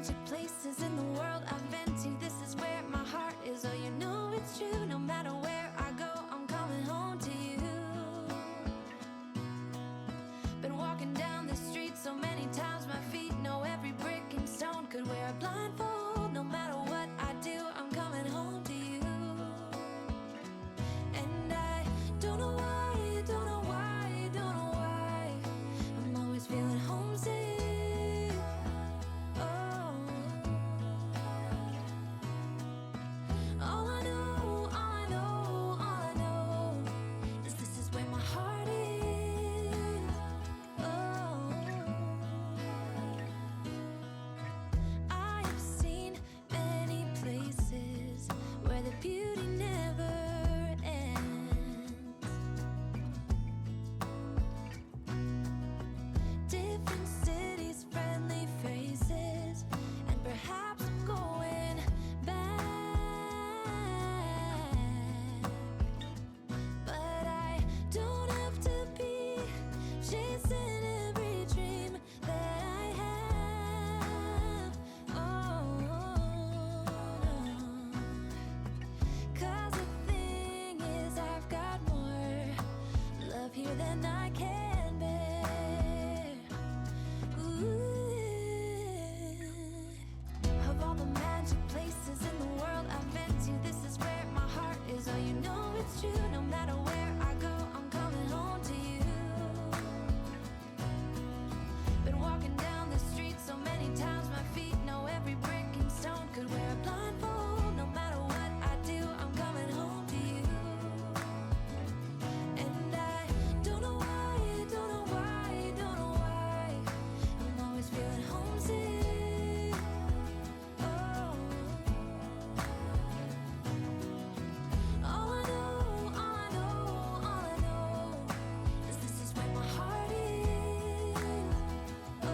magic places in the world I've been to, this is where my heart is. Oh, you know it's true, no matter where I go, I'm coming home to you. Been walking down the street so many times, my feet know every brick and stone. Could wear a blindfold, no matter what I do, I'm coming home to you. And I don't know why, don't know why, don't know why, I'm always feeling homesick. Oh, all I know, all I know, all I know is this is where my heart is. Oh, I have seen many places where the beauty never ends. Different cities, friendly faces, and perhaps I'm going back. But I don't have to be chasing every dream that I have. Oh, no. 'Cause the thing is, I've got more love here than I can bear. Ooh. Of all the magic places in the world I've been to, this is where my heart is. Oh, you know it's true, no matter where I go, I'm coming home to you. Been walking down the street so many times, my feet know every brick and stone. Could wear a blindfold, no matter what I do, I'm coming home to you. And I don't know why, don't know why, don't know why, I'm always feeling homesick. Oh, all I know, all I know, all I know is this is where my heart is. Oh,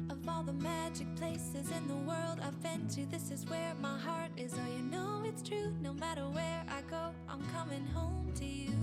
of all the magic places in the world I've been to, this is where my heart is. Oh, you know it's true, no matter where I go, I'm coming home to you.